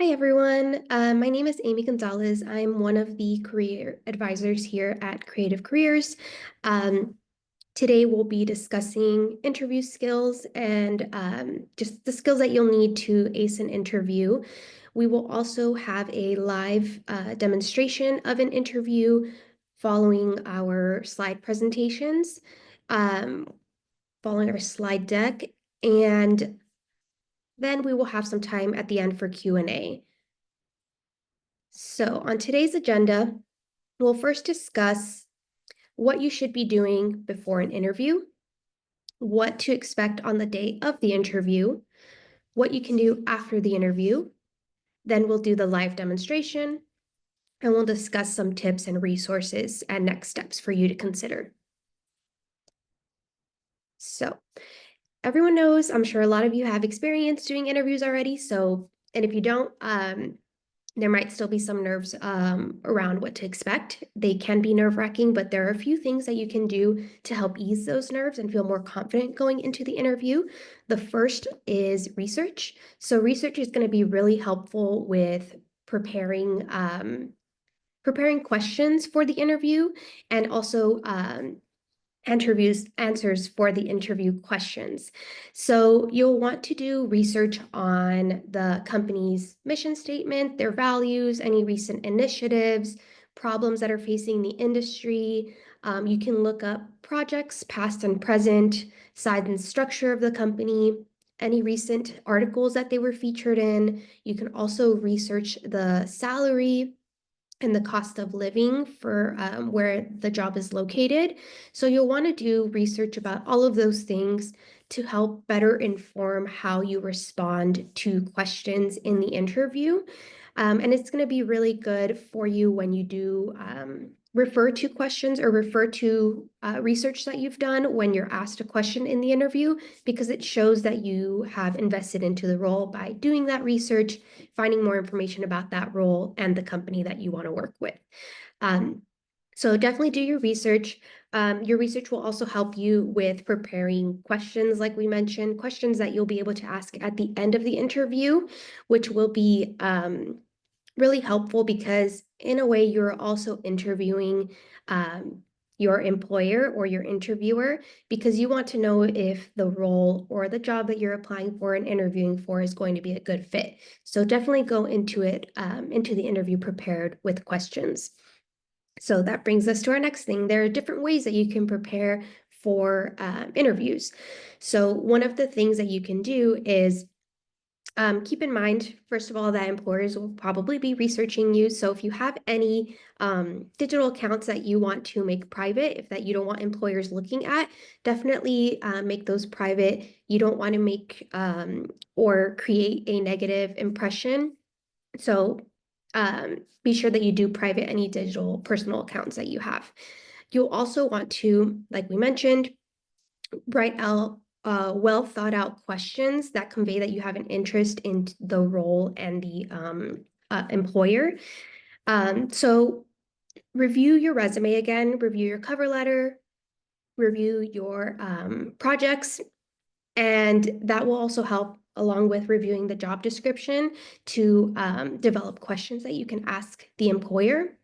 Hi, everyone. My name is Amy Gonzalez. I'm one of the career advisors here at Creative Careers. Um, Today, we'll be discussing interview skills and just the skills that you'll need to ace an interview. We will also have a live demonstration of an interview following our slide presentations, um, following our slide deck, and then we will have some time at the end for Q&A. So on today's agenda, we'll first discuss what you should be doing before an interview, what to expect on the day of the interview, what you can do after the interview. Then we'll do the live demonstration, and we'll discuss some tips and resources and next steps for you to consider. So everyone knows, I'm sure a lot of you have experience doing interviews already. And if you don't, there might still be some nerves around what to expect. They can be nerve-wracking, but there are a few things that you can do to help ease those nerves and feel more confident going into the interview. The first is research. So research is going to be really helpful with preparing questions for the interview and also interviews answers for the interview questions. So you'll want to do research on the company's mission statement, their values, any recent initiatives, problems that are facing the industry. You can look up projects, past and present, size and structure of the company, any recent articles that they were featured in. You can also research the salary and the cost of living for where the job is located. So you'll want to do research about all of those things to help better inform how you respond to questions in the interview. And it's going to be really good for you when you do refer to questions or refer to research that you've done when you're asked a question in the interview, because it shows that you have invested into the role by doing that research, finding more information about that role and the company that you want to work with. So definitely do your research. Your research will also help you with preparing questions, like we mentioned, questions that you'll be able to ask at the end of the interview, which will be really helpful because in a way you're also interviewing your employer or your interviewer, because you want to know if the role or the job that you're applying for and interviewing for is going to be a good fit. So definitely go into it, into the interview prepared with questions. So that brings us to our next thing. There are different ways that you can prepare for interviews. So one of the things that you can do is keep in mind, first of all, that employers will probably be researching you. So if you have any digital accounts that you want to make private, if that you don't want employers looking at, definitely make those private. You don't want to make or create a negative impression. So be sure that you do private any digital personal accounts that you have. You'll also want to, like we mentioned, write out well thought out questions that convey that you have an interest in the role and the employer. So review your resume again, review your cover letter, review your projects, and that will also help along with reviewing the job description to develop questions that you can ask the employer.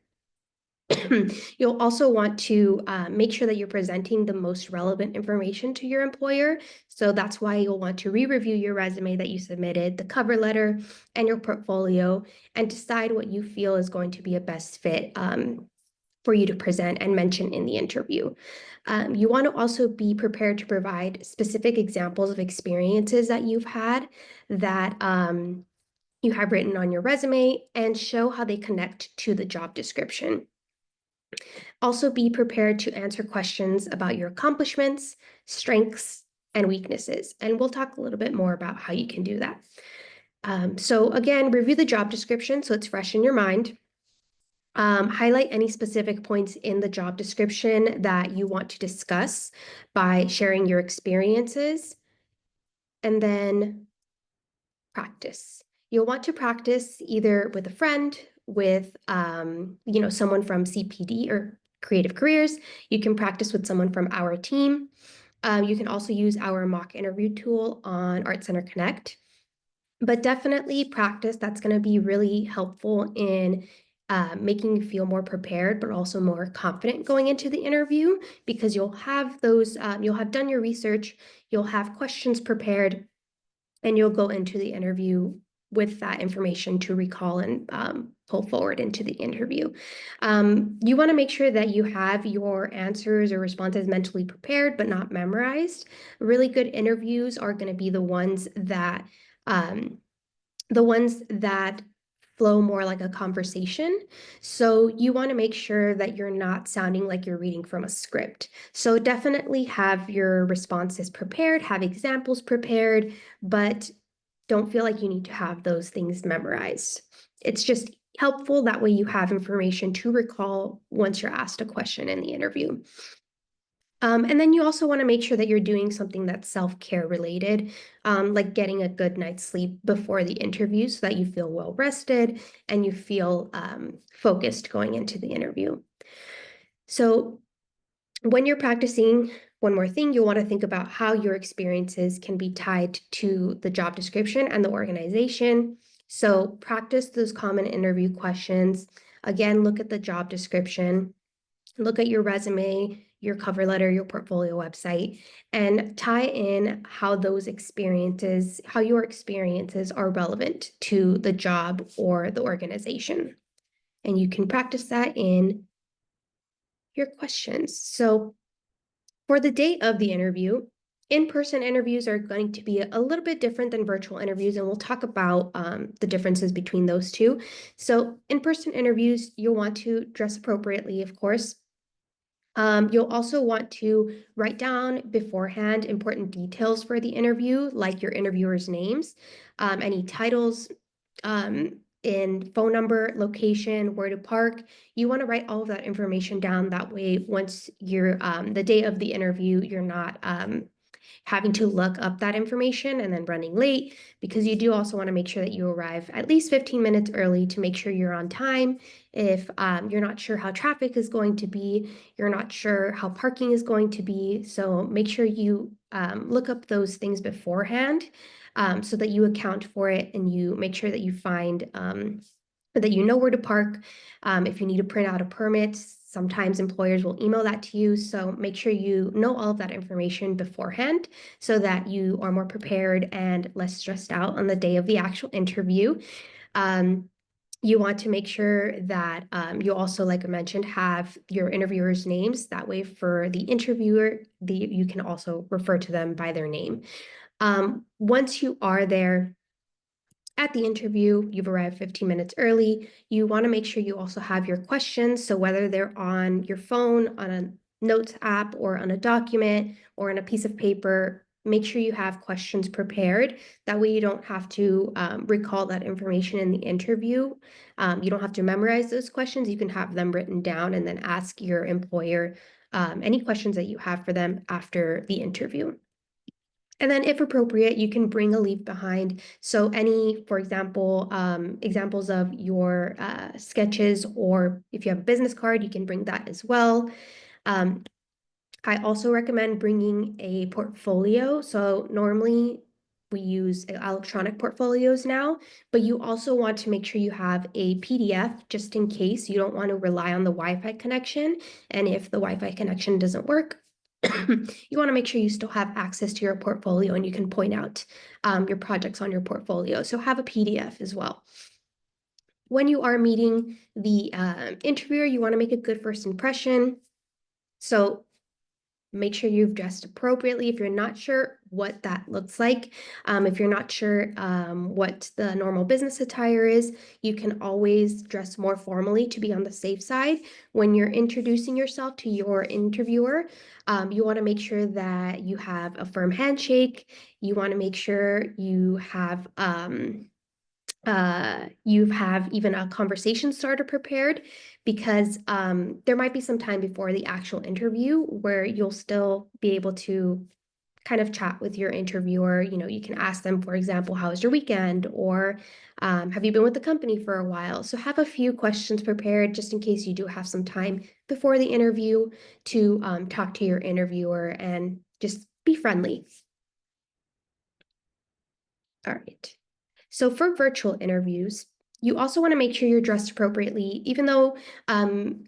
You'll also want to make sure that you're presenting the most relevant information to your employer. So that's why you'll want to re-review your resume that you submitted, the cover letter, and your portfolio, and decide what you feel is going to be a best fit for you to present and mention in the interview. You want to also be prepared to provide specific examples of experiences that you've had that you have written on your resume and show how they connect to the job description. Also be prepared to answer questions about your accomplishments, strengths, and weaknesses. And we'll talk a little bit more about how you can do that. So again, review the job description so it's fresh in your mind. Highlight any specific points in the job description that you want to discuss by sharing your experiences. And then practice. You'll want to practice either with a friend, with someone from CPD or Creative Careers. You can practice with someone from our team. You can also use our mock interview tool on Art Center Connect. But definitely practice. That's going to be really helpful in making you feel more prepared, but also more confident going into the interview, because you'll have those, you'll have done your research, you'll have questions prepared, and you'll go into the interview with that information to recall and pull forward into the interview. You want to make sure that you have your answers or responses mentally prepared, but not memorized. Really good interviews are going to be um, the ones that flow more like a conversation. So you want to make sure that you're not sounding like you're reading from a script. So definitely have your responses prepared, have examples prepared, but don't feel like you need to have those things memorized. It's just helpful. That way you have information to recall once you're asked a question in the interview. And then you also want to make sure that you're doing something that's self-care related, like getting a good night's sleep before the interview so that you feel well rested and you feel focused going into the interview. So when you're practicing, one more thing, you'll want to think about how your experiences can be tied to the job description and the organization. So practice those common interview questions. Again, look at the job description, look at your resume, your cover letter, your portfolio website, and tie in how those experiences, how your experiences are relevant to the job or the organization. And you can practice that in your questions. So for the day of the interview, in-person interviews are going to be a little bit different than virtual interviews, and we'll talk about the differences between those two. So in-person interviews, you'll want to dress appropriately, of course. You'll also want to write down beforehand important details for the interview, like your interviewers' names, any titles, in phone number, location, where to park. You want to write all of that information down. That way, once you're the day of the interview, you're not having to look up that information and then running late, because you do also want to make sure that you arrive at least 15 minutes early to make sure you're on time. If you're not sure how traffic is going to be, you're not sure how parking is going to be, so make sure you look up those things beforehand, so that you account for it and you make sure that you find that you know where to park. If you need to print out a permit, sometimes employers will email that to you. So make sure you know all of that information beforehand so that you are more prepared and less stressed out on the day of the actual interview. You want to make sure that you also, like I mentioned, have your interviewers' names. That way for the interviewer, you can also refer to them by their name. Once you are there, at the interview, you've arrived 15 minutes early. You want to make sure you also have your questions. So whether they're on your phone, on a notes app, or on a document, or on a piece of paper, make sure you have questions prepared. That way you don't have to recall that information in the interview. You don't have to memorize those questions. You can have them written down and then ask your employer any questions that you have for them after the interview. And then if appropriate, you can bring a leave behind. So any, for example, examples of your sketches, or if you have a business card, you can bring that as well. Um, I also recommend bringing a portfolio. So normally we use electronic portfolios now, but you also want to make sure you have a PDF just in case. You don't want to rely on the Wi-Fi connection. And if the Wi-Fi connection doesn't work, you want to make sure you still have access to your portfolio and you can point out your projects on your portfolio. So have a PDF as well. When you are meeting the interviewer, you want to make a good first impression. So make sure you've dressed appropriately. If you're not sure what that looks like, if you're not sure what the normal business attire is, you can always dress more formally to be on the safe side. When you're introducing yourself to your interviewer, you want to make sure that you have a firm handshake. You want to make sure you have even a conversation starter prepared, because there might be some time before the actual interview where you'll still be able to kind of chat with your interviewer. You know, you can ask them, for example, how was your weekend? Or have you been with the company for a while? So have a few questions prepared just in case you do have some time before the interview to talk to your interviewer and just be friendly. All right. So for virtual interviews, you also want to make sure you're dressed appropriately. Even though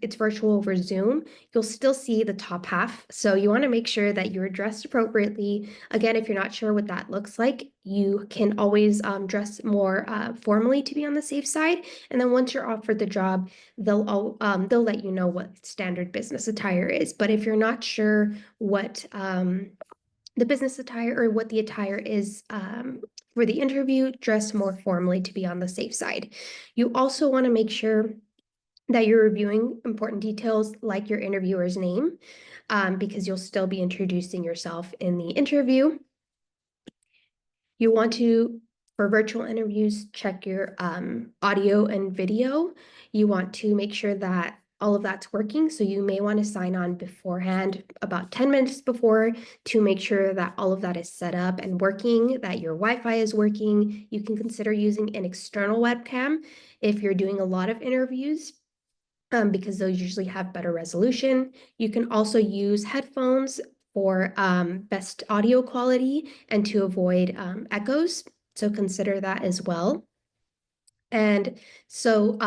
it's virtual over Zoom, you'll still see the top half. So you want to make sure that you're dressed appropriately. Again, if you're not sure what that looks like, you can always dress more formally to be on the safe side. And then once you're offered the job, they'll let you know what standard business attire is. But if you're not sure what the business attire or what the attire is for the interview, dress more formally to be on the safe side. You also want to make sure that you're reviewing important details like your interviewer's name, because you'll still be introducing yourself in the interview. You want to, for virtual interviews, check your audio and video. You want to make sure that all of that's working. So you may want to sign on beforehand, about 10 minutes before, to make sure that all of that is set up and working, that your Wi-Fi is working. You can consider using an external webcam if you're doing a lot of interviews, because those usually have better resolution. You can also use headphones for best audio quality and to avoid echoes. So consider that as well. And so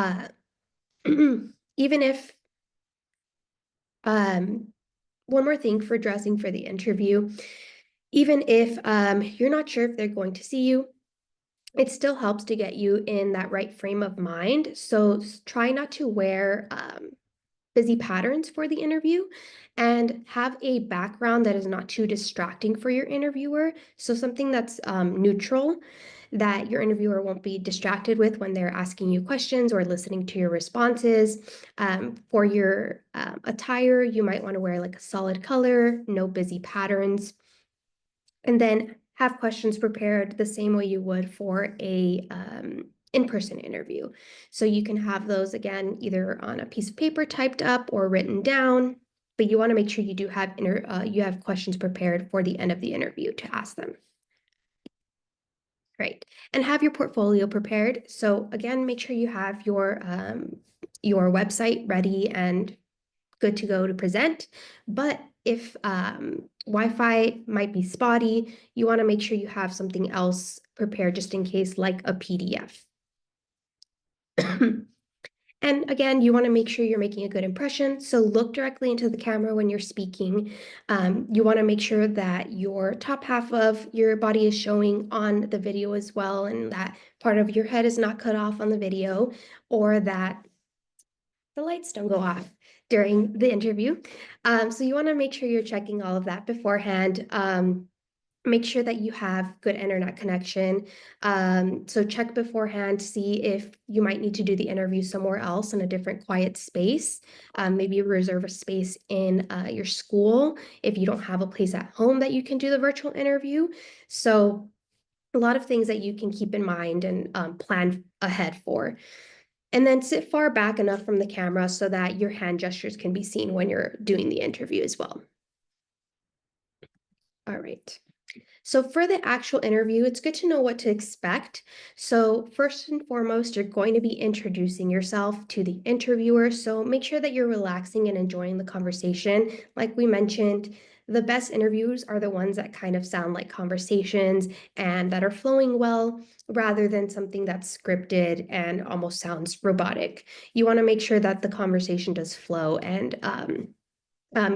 even if, one more thing for dressing for the interview, even if you're not sure if they're going to see you, it still helps to get you in that right frame of mind. So try not to wear busy patterns for the interview and have a background that is not too distracting for your interviewer. So something that's neutral that your interviewer won't be distracted with when they're asking you questions or listening to your responses. For your attire, you might want to wear like a solid color, no busy patterns, and then have questions prepared the same way you would for a in-person interview. So you can have those again, either on a piece of paper typed up or written down, but you want to make sure you do have you have questions prepared for the end of the interview to ask them. Great. And have your portfolio prepared. So again, make sure you have your website ready and good to go to present. But if Wi-Fi might be spotty, you want to make sure you have something else prepared just in case, like a PDF. And again, you want to make sure you're making a good impression. So look directly into the camera when you're speaking. You want to make sure that your top half of your body is showing on the video as well, and that part of your head is not cut off on the video, or that the lights don't go off during the interview. So you want to make sure you're checking all of that beforehand. Make sure that you have good internet connection. So check beforehand to see if you might need to do the interview somewhere else in a different quiet space. Maybe reserve a space in your school if you don't have a place at home that you can do the virtual interview. So a lot of things that you can keep in mind and plan ahead for. And then sit far back enough from the camera so that your hand gestures can be seen when you're doing the interview as well. All right. So for the actual interview, it's good to know what to expect. So first and foremost, you're going to be introducing yourself to the interviewer. So make sure that you're relaxing and enjoying the conversation. Like we mentioned, the best interviews are the ones that kind of sound like conversations and that are flowing well, rather than something that's scripted and almost sounds robotic. You want to make sure that the conversation does flow and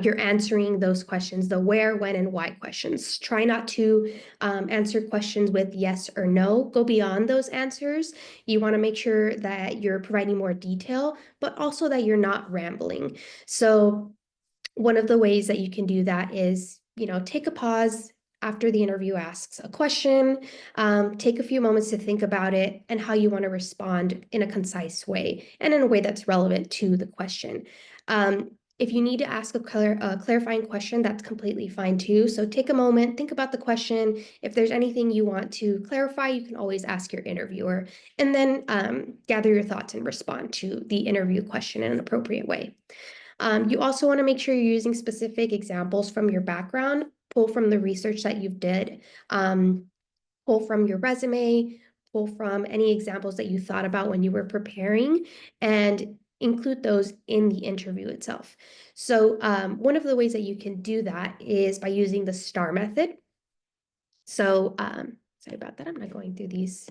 you're answering those questions, the where, when, and why questions. Try not to answer questions with yes or no. Go beyond those answers. You want to make sure that you're providing more detail, but also that you're not rambling. So one of the ways that you can do that is, take a pause after the interview asks a question, take a few moments to think about it and how you want to respond in a concise way and in a way that's relevant to the question. If you need to ask a clarifying question, that's completely fine too. So take a moment, think about the question. If there's anything you want to clarify, you can always ask your interviewer, and then gather your thoughts and respond to the interview question in an appropriate way. You also want to make sure you're using specific examples from your background, pull from the research that you've did, pull from your resume, pull from any examples that you thought about when you were preparing, and include those in the interview itself. So one of the ways that you can do that is by using the STAR method. So sorry about that, I'm not going through these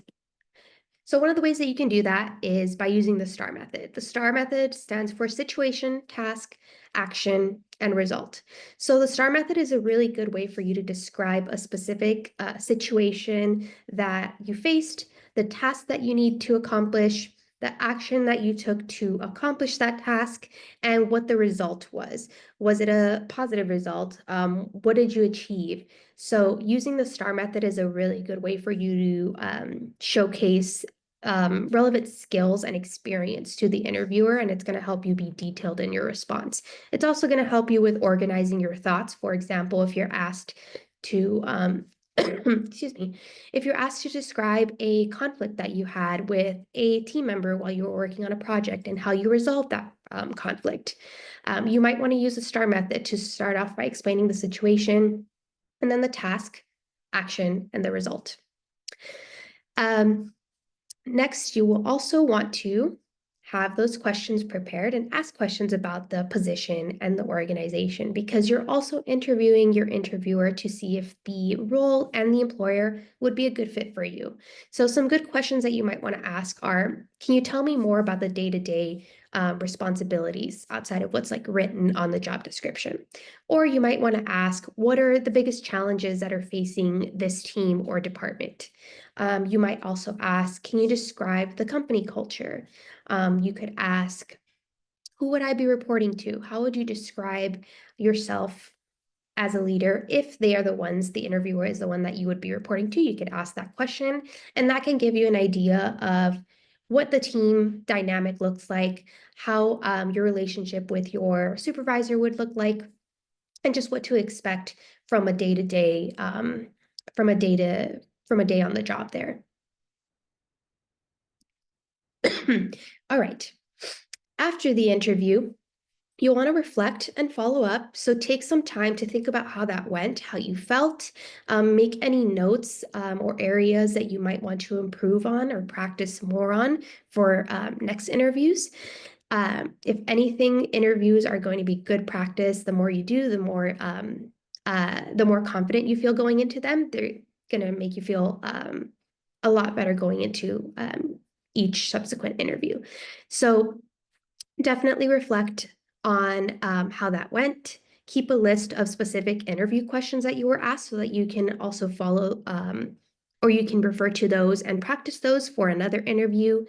So one of the ways that you can do that is by using the STAR method. The STAR method stands for situation, task, action, and result. So the STAR method is a really good way for you to describe a specific situation that you faced, the task that you need to accomplish, the action that you took to accomplish that task, and what the result was. Was it a positive result? What did you achieve? So using the STAR method is a really good way for you to showcase relevant skills and experience to the interviewer, and it's going to help you be detailed in your response. It's also going to help you with organizing your thoughts. For example, if you're asked to, excuse me, if you're asked to describe a conflict that you had with a team member while you were working on a project and how you resolved that conflict, you might want to use the STAR method to start off by explaining the situation, and then the task, action, and the result. Next, you will also want to have those questions prepared and ask questions about the position and the organization, because you're also interviewing your interviewer to see if the role and the employer would be a good fit for you. So some good questions that you might want to ask are, can you tell me more about the day-to-day responsibilities outside of what's like written on the job description? Or you might want to ask, what are the biggest challenges that are facing this team or department? You might also ask, can you describe the company culture? You could ask, who would I be reporting to? How would you describe yourself as a leader if they are the interviewer is the one that you would be reporting to? You could ask that question, and that can give you an idea of what the team dynamic looks like, how your relationship with your supervisor would look like, and just what to expect from a day-to-day, from a day on the job there. All right. After the interview, you'll want to reflect and follow up. So take some time to think about how that went, how you felt, make any notes or areas that you might want to improve on or practice more on for next interviews. If anything, interviews are going to be good practice. The more you do, the more confident you feel going into them. They're going to make you feel a lot better going into each subsequent interview. So definitely reflect on how that went. Keep a list of specific interview questions that you were asked so that you can also follow or you can refer to those and practice those for another interview.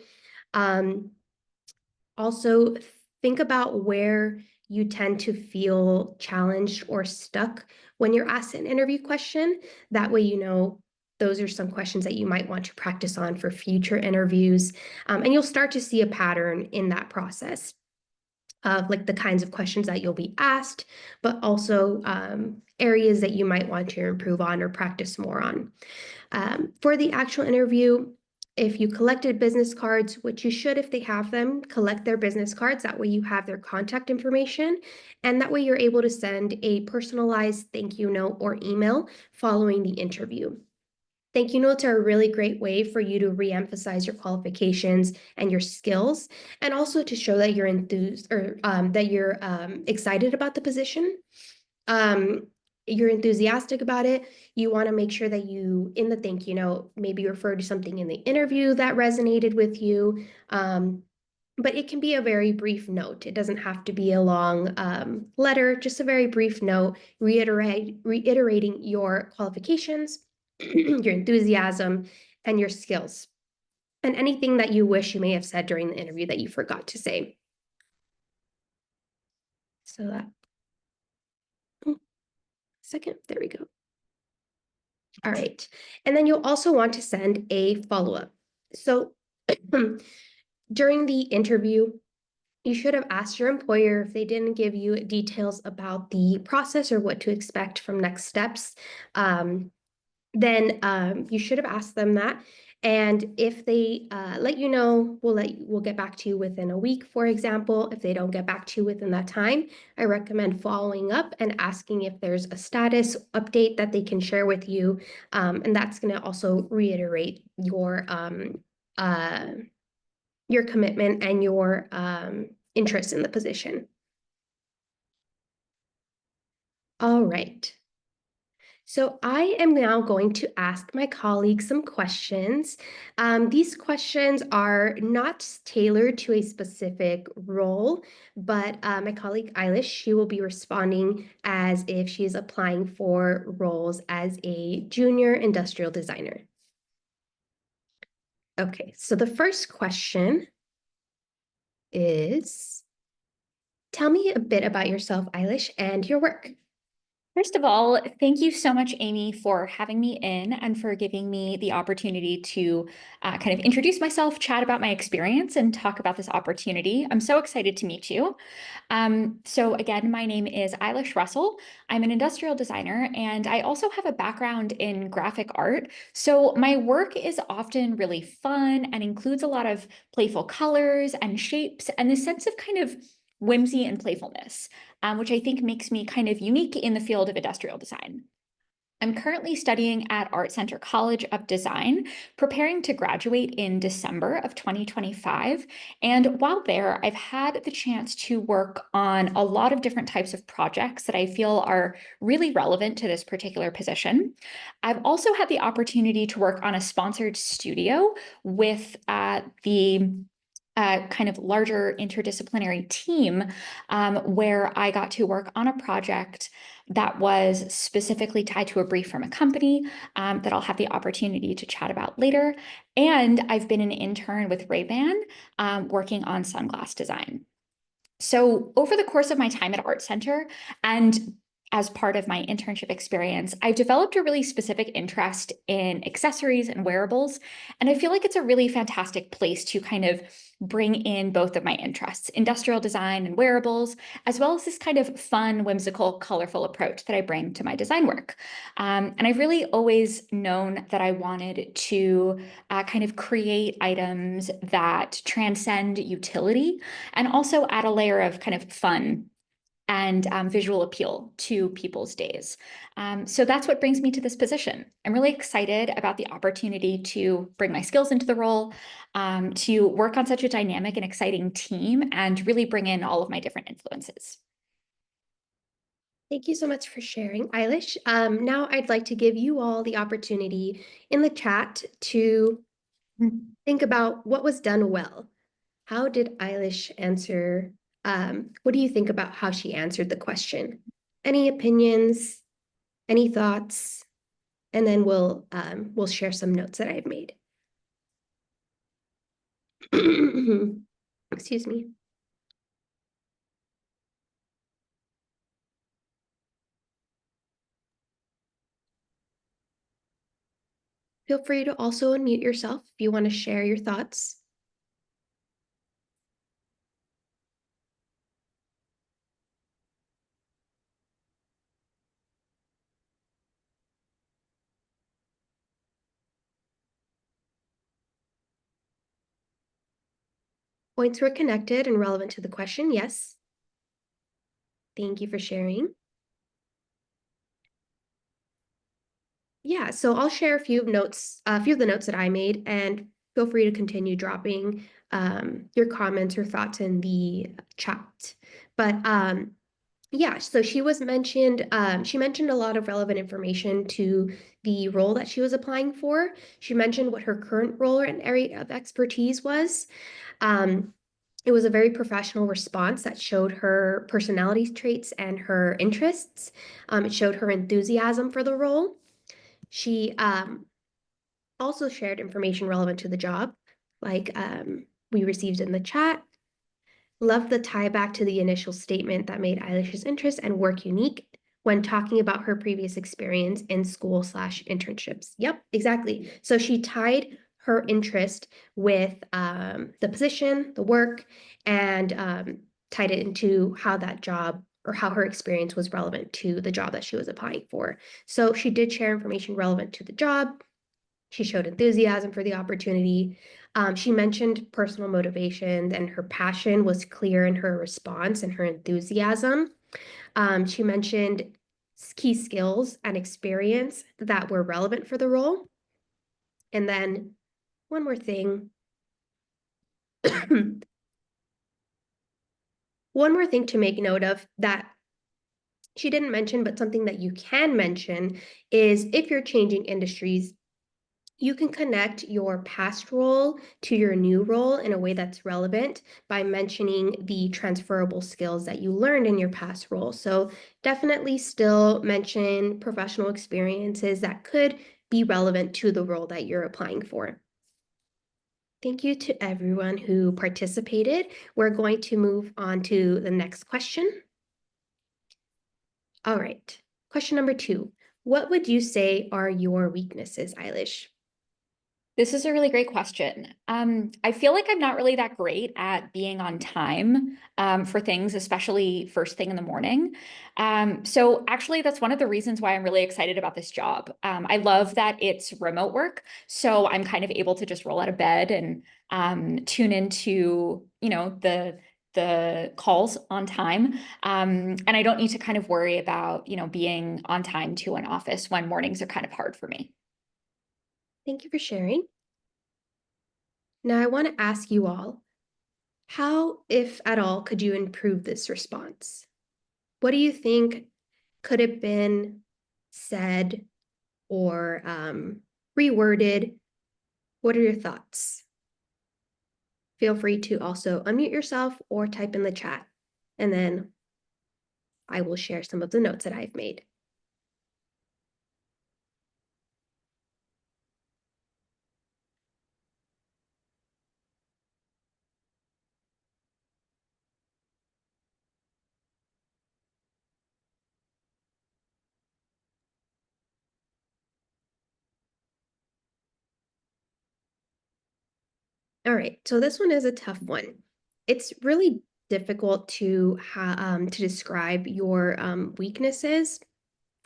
Also, think about where you tend to feel challenged or stuck when you're asked an interview question. That way, you know, those are some questions that you might want to practice on for future interviews. And you'll start to see a pattern in that process of like the kinds of questions that you'll be asked, but also areas that you might want to improve on or practice more on. For the actual interview, if you collected business cards, which you should if they have them, collect their business cards. That way you have their contact information, and that way you're able to send a personalized thank you note or email following the interview. Thank you notes are a really great way for you to reemphasize your qualifications and your skills, and also to show that you're enthused or that you're excited about the position. You're enthusiastic about it. You want to make sure that you, in the thank you note, maybe refer to something in the interview that resonated with you. But it can be a very brief note. It doesn't have to be a long letter, just a very brief note, reiterating your qualifications, your enthusiasm, and your skills, and anything that you wish you may have said during the interview that you forgot to say. So that, second, there we go. All right. And then you'll also want to send a follow-up. So during the interview, you should have asked your employer if they didn't give you details about the process or what to expect from next steps. Then you should have asked them that. And if they let you know, we'll get back to you within a week, for example. If they don't get back to you within that time, I recommend following up and asking if there's a status update that they can share with you. And that's going to also reiterate your commitment and your interest in the position. All right. So I am now going to ask my colleagues some questions. These questions are not tailored to a specific role, but my colleague Eilish, she will be responding as if she is applying for roles as a junior industrial designer. Okay, so the first question is, tell me a bit about yourself, Eilish, and your work. First of all, thank you so much, Amy, for having me in and for giving me the opportunity to kind of introduce myself, chat about my experience, and talk about this opportunity. I'm so excited to meet you. So again, my name is Eilish Russell. I'm an industrial designer, and I also have a background in graphic art. So my work is often really fun and includes a lot of playful colors and shapes and this sense of kind of whimsy and playfulness, which I think makes me kind of unique in the field of industrial design. I'm currently studying at Art Center College of Design, preparing to graduate in December of 2025. And while there, I've had the chance to work on a lot of different types of projects that I feel are really relevant to this particular position. I've also had the opportunity to work on a sponsored studio with the kind of larger interdisciplinary team where I got to work on a project that was specifically tied to a brief from a company that I'll have the opportunity to chat about later. And I've been an intern with Ray-Ban working on sunglass design. So over the course of my time at Art Center and as part of my internship experience, I've developed a really specific interest in accessories and wearables. And I feel like it's a really fantastic place to kind of bring in both of my interests, industrial design and wearables, as well as this kind of fun, whimsical, colorful approach that I bring to my design work. And I've really always known that I wanted to kind of create items that transcend utility and also add a layer of kind of fun and visual appeal to people's days. So that's what brings me to this position. I'm really excited about the opportunity to bring my skills into the role, to work on such a dynamic and exciting team, and really bring in all of my different influences. Thank you so much for sharing, Eilish. Now I'd like to give you all the opportunity in the chat to think about what was done well. How did Eilish answer? What do you think about how she answered the question? Any opinions? Any thoughts? And then we'll share some notes that I've made. Excuse me. Feel free to also unmute yourself if you want to share your thoughts. Points were connected and relevant to the question, yes. Thank you for sharing. Yeah, so I'll share a few of the notes that I made, and feel free to continue dropping your comments or thoughts in the chat. But yeah, so she mentioned a lot of relevant information to the role that she was applying for. She mentioned what her current role and area of expertise was. It was a very professional response that showed her personality traits and her interests. It showed her enthusiasm for the role. She also shared information relevant to the job, like we received in the chat. Loved the tie back to the initial statement that made Eilish's interest and work unique when talking about her previous experience in school/internships. Yep, exactly. So she tied her interest with the position, the work, and tied it into how that job or how her experience was relevant to the job that she was applying for. So she did share information relevant to the job. She showed enthusiasm for the opportunity. She mentioned personal motivations, and her passion was clear in her response and her enthusiasm. She mentioned key skills and experience that were relevant for the role. And then one more thing. One more thing to make note of that she didn't mention, but something that you can mention is if you're changing industries, you can connect your past role to your new role in a way that's relevant by mentioning the transferable skills that you learned in your past role. So definitely still mention professional experiences that could be relevant to the role that you're applying for. Thank you to everyone who participated. We're going to move on to the next question. All right. Question number 2. What would you say are your weaknesses, Eilish? This is a really great question. I feel like I'm not really that great at being on time for things, especially first thing in the morning. So actually, that's one of the reasons why I'm really excited about this job. I love that it's remote work, so I'm kind of able to just roll out of bed and tune into, the calls on time. And I don't need to kind of worry about, being on time to an office when mornings are kind of hard for me. Thank you for sharing. Now, I want to ask you all, how, if at all, could you improve this response? What do you think could have been said or reworded? What are your thoughts? Feel free to also unmute yourself or type in the chat, and then I will share some of the notes that I've made. All right, so this one is a tough one. It's really difficult to describe your weaknesses.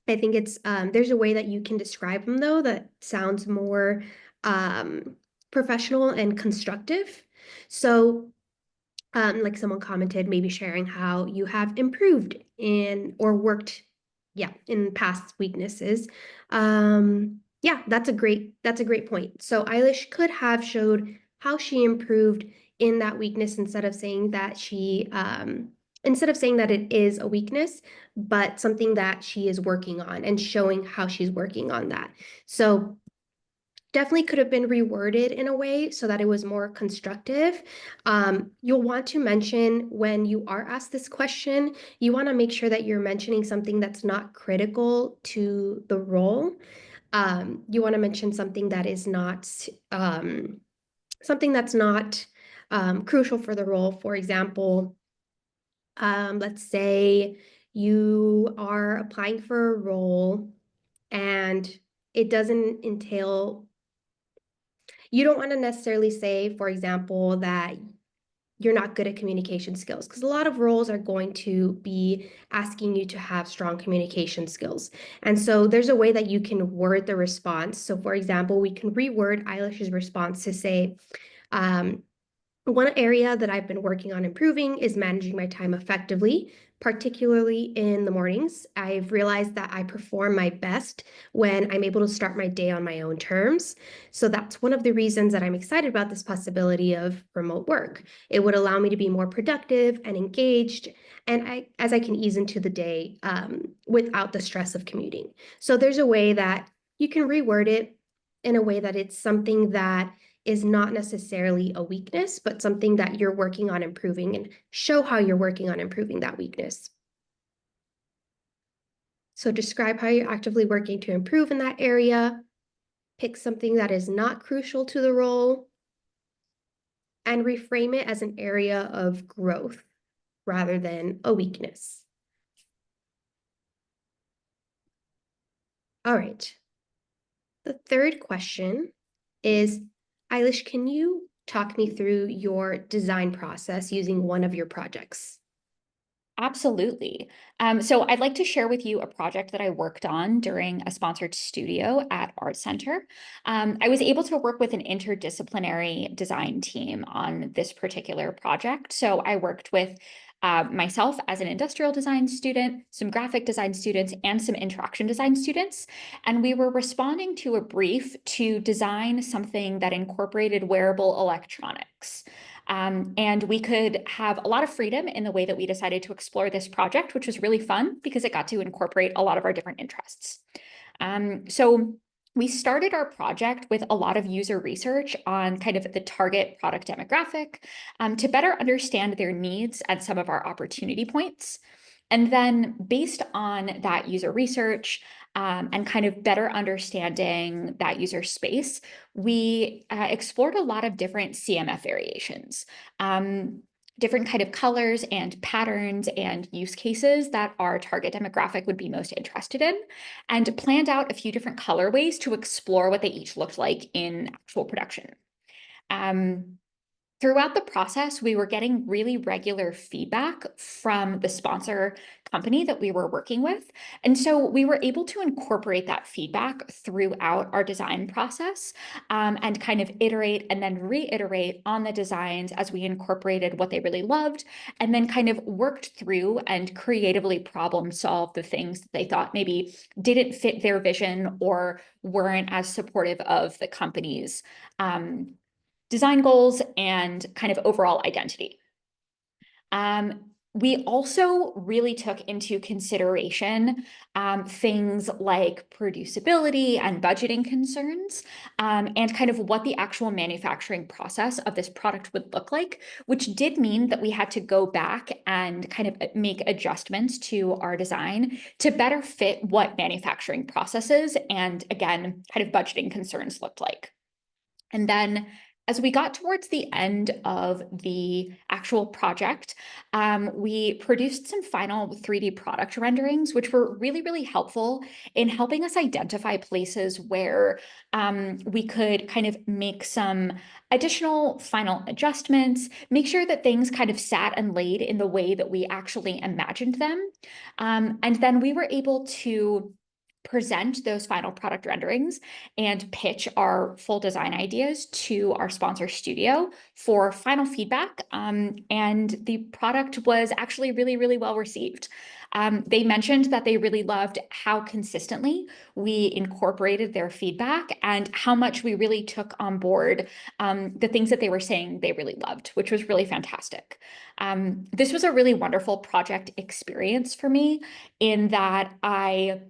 I think it's there's a way that you can describe them though that sounds more um, professional and constructive. So like someone commented, maybe sharing how you have improved in or worked, yeah, in past weaknesses. Yeah, that's a great point. So Eilish could have showed how she improved in that weakness instead of saying that it is a weakness, but something that she is working on and showing how she's working on that. So definitely could have been reworded in a way so that it was more constructive. You'll want to mention when you are asked this question, you want to make sure that you're mentioning something that's not critical to the role. You want to mention something that is not something that's not crucial for the role. For example, let's say you are applying for a role and it doesn't entail you don't want to necessarily say, for example, that you're not good at communication skills because a lot of roles are going to be asking you to have strong communication skills. And so there's a way that you can word the response. So, for example, we can reword Eilish's response to say, one area that I've been working on improving is managing my time effectively, particularly in the mornings. I've realized that I perform my best when I'm able to start my day on my own terms. So that's one of the reasons that I'm excited about this possibility of remote work. It would allow me to be more productive and engaged, and as I can ease into the day without the stress of commuting. So there's a way that you can reword it in a way that it's something that is not necessarily a weakness, but something that you're working on improving and show how you're working on improving that weakness. So describe how you're actively working to improve in that area, pick something that is not crucial to the role, and reframe it as an area of growth rather than a weakness. All right. The third question is, Eilish, can you talk me through your design process using one of your projects? Absolutely. So I'd like to share with you a project that I worked on during a sponsored studio at Art Center. I was able to work with an interdisciplinary design team on this particular project. So I worked with myself as an industrial design student, some graphic design students, and some interaction design students. And we were responding to a brief to design something that incorporated wearable electronics. And we could have a lot of freedom in the way that we decided to explore this project, which was really fun because it got to incorporate a lot of our different interests. So we started our project with a lot of user research on kind of the target product demographic to better understand their needs and some of our opportunity points. And then based on that user research and kind of better understanding that user space, we explored a lot of different CMF variations. Different kind of colors and patterns and use cases that our target demographic would be most interested in, and planned out a few different colorways to explore what they each looked like in actual production. Throughout the process, we were getting really regular feedback from the sponsor company that we were working with. And so we were able to incorporate that feedback throughout our design process and kind of iterate and then reiterate on the designs as we incorporated what they really loved, and then kind of worked through and creatively problem solved the things that they thought maybe didn't fit their vision or weren't as supportive of the company's design goals and kind of overall identity. We also really took into consideration things like producibility and budgeting concerns, and kind of what the actual manufacturing process of this product would look like, which did mean that we had to go back and kind of make adjustments to our design to better fit what manufacturing processes and, again, kind of budgeting concerns looked like. And then as we got towards the end of the actual project, we produced some final 3D product renderings, which were really, really helpful in helping us identify places where we could kind of make some additional final adjustments, make sure that things kind of sat and laid in the way that we actually imagined them. And then we were able to present those final product renderings and pitch our full design ideas to our sponsor studio for final feedback. And the product was actually really, really well received. They mentioned that they really loved how consistently we incorporated their feedback and how much we really took on board the things that they were saying they really loved, which was really fantastic. This was a really wonderful project experience for me in that I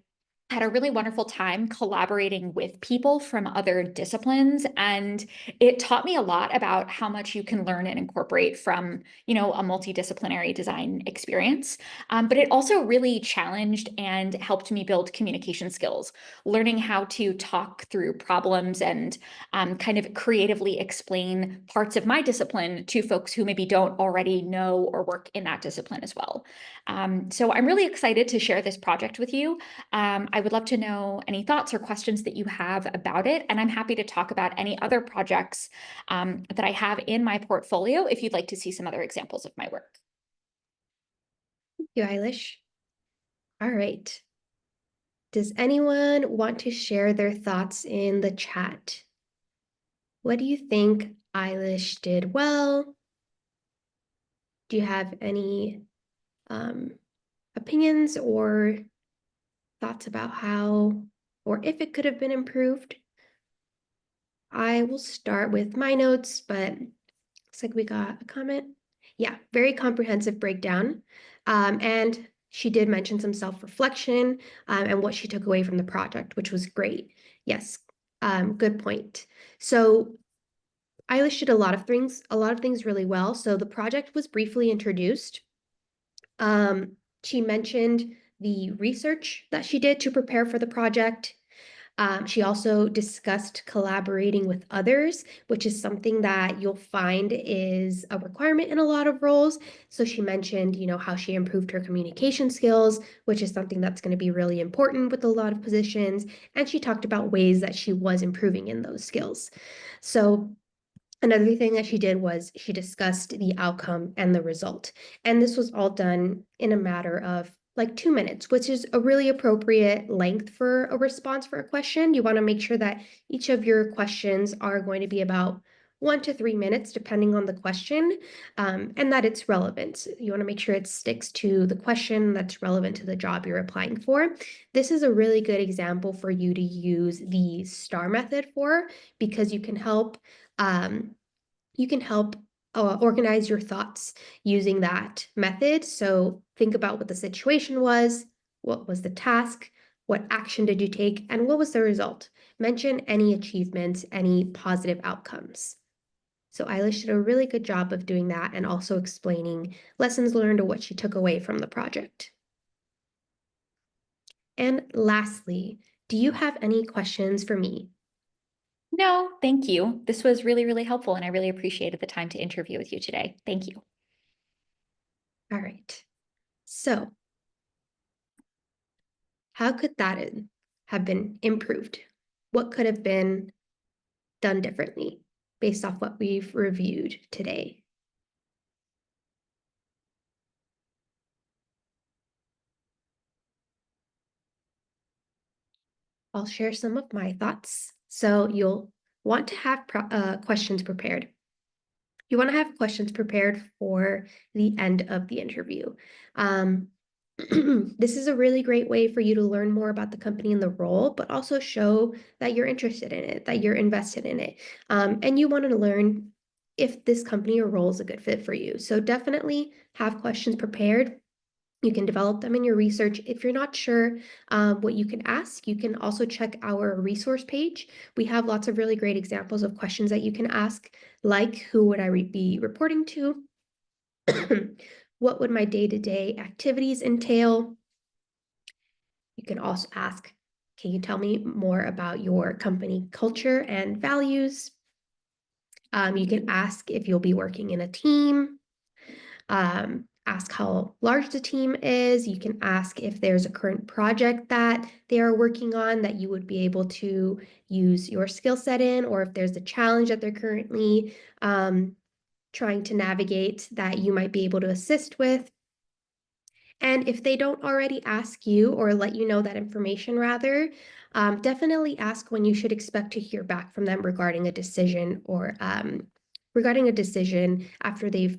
had a really wonderful time collaborating with people from other disciplines, and it taught me a lot about how much you can learn and incorporate from, a multidisciplinary design experience. But it also really challenged and helped me build communication skills, learning how to talk through problems and kind of creatively explain parts of my discipline to folks who maybe don't already know or work in that discipline as well. So I'm really excited to share this project with you. I would love to know any thoughts or questions that you have about it, and I'm happy to talk about any other projects that I have in my portfolio if you'd like to see some other examples of my work. Thank you, Eilish. All right. Does anyone want to share their thoughts in the chat? What do you think Eilish did well? Do you have any opinions or thoughts about how or if it could have been improved? I will start with my notes, but looks like we got a comment. Yeah, very comprehensive breakdown. And she did mention some self-reflection and what she took away from the project, which was great. Yes, good point. So Eilish did a lot of things really well. So the project was briefly introduced. She mentioned the research that she did to prepare for the project. She also discussed collaborating with others, which is something that you'll find is a requirement in a lot of roles. So she mentioned, how she improved her communication skills, which is something that's going to be really important with a lot of positions. And she talked about ways that she was improving in those skills. So another thing that she did was she discussed the outcome and the result. And this was all done in a matter of like 2 minutes, which is a really appropriate length for a response for a question. You want to make sure that each of your questions are going to be about 1 to 3 minutes, depending on the question, and that it's relevant. You want to make sure it sticks to the question that's relevant to the job you're applying for. This is a really good example for you to use the STAR method for, because you can help organize your thoughts using that method. So think about what the situation was, what was the task, what action did you take, and what was the result? Mention any achievements, any positive outcomes. So Eilish did a really good job of doing that and also explaining lessons learned or what she took away from the project. And lastly, do you have any questions for me? No, thank you. This was really, really helpful, and I really appreciated the time to interview with you today. Thank you. All right. So how could that have been improved? What could have been done differently based off what we've reviewed today? I'll share some of my thoughts. So you'll want to have questions prepared. You want to have questions prepared for the end of the interview. This is a really great way for you to learn more about the company and the role, but also show that you're interested in it, that you're invested in it, and you want to learn if this company or role is a good fit for you. So definitely have questions prepared. You can develop them in your research. If you're not sure what you can ask, you can also check our resource page. We have lots of really great examples of questions that you can ask, like who would I be reporting to? What would my day-to-day activities entail? You can also ask, can you tell me more about your company culture and values? You can ask if you'll be working in a team. Ask how large the team is. You can ask if there's a current project that they are working on that you would be able to use your skill set in, or if there's a challenge that they're currently trying to navigate that you might be able to assist with. And if they don't already ask you or let you know that information, rather, definitely ask when you should expect to hear back from them regarding a decision or regarding a decision after they've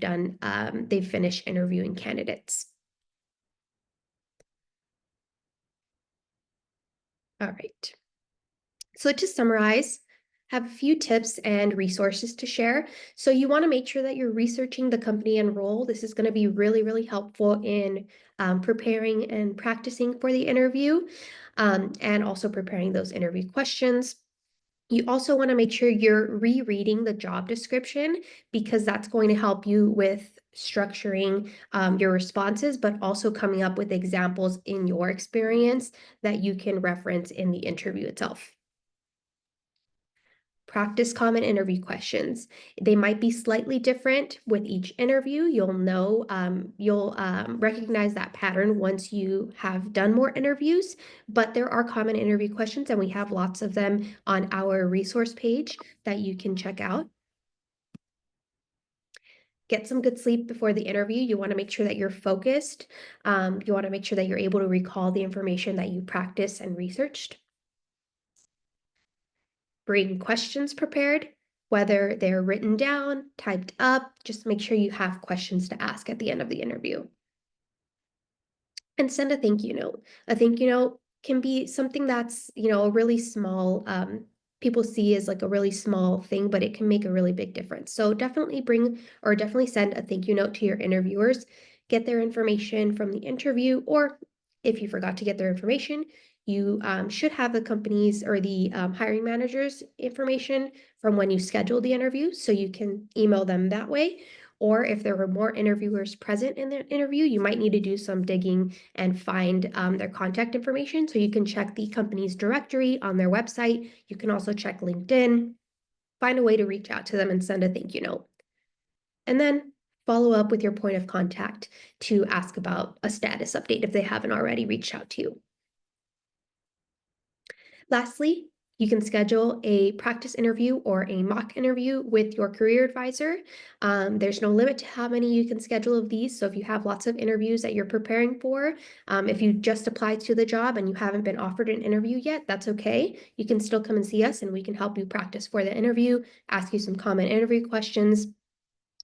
finished interviewing candidates. All right. So to summarize, have a few tips and resources to share. So you want to make sure that you're researching the company and role. This is going to be really, really helpful in preparing and practicing for the interview, and also preparing those interview questions. You also want to make sure you're rereading the job description, because that's going to help you with structuring your responses, but also coming up with examples in your experience that you can reference in the interview itself. Practice common interview questions. They might be slightly different with each interview. You'll recognize that pattern once you have done more interviews, but there are common interview questions, and we have lots of them on our resource page that you can check out. Get some good sleep before the interview. You want to make sure that you're focused. You want to make sure that you're able to recall the information that you practiced and researched. Bring questions prepared, whether they're written down, typed up. Just make sure you have questions to ask at the end of the interview. And send a thank you note. A thank you note can be something that's, a really small, people see as like a really small thing, but it can make a really big difference. So definitely send a thank you note to your interviewers. Get their information from the interview, or if you forgot to get their information, you should have the company's or the hiring manager's information from when you scheduled the interview, so you can email them that way. Or if there were more interviewers present in the interview, you might need to do some digging and find their contact information. So you can check the company's directory on their website. You can also check LinkedIn, find a way to reach out to them and send a thank you note. And then follow up with your point of contact to ask about a status update if they haven't already reached out to you. Lastly, You can schedule a practice interview or a mock interview with your career advisor. There's no limit to how many you can schedule of these. So if you have lots of interviews that you're preparing for, if you just applied to the job and you haven't been offered an interview yet, that's okay. You can still come and see us and we can help you practice for the interview, ask you some common interview questions.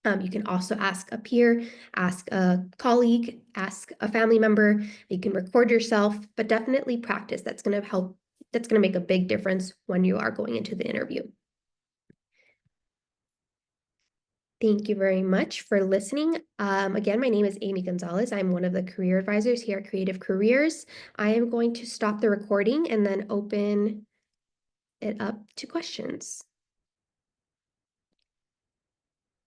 You can also ask a peer, ask a colleague, ask a family member. You can record yourself, but definitely practice. That's going to help. That's going to make a big difference when you are going into the interview. Thank you very much for listening. Again, my name is Amy Gonzalez. I'm one of the career advisors here at Creative Careers. I am going to stop the recording and then open it up to questions.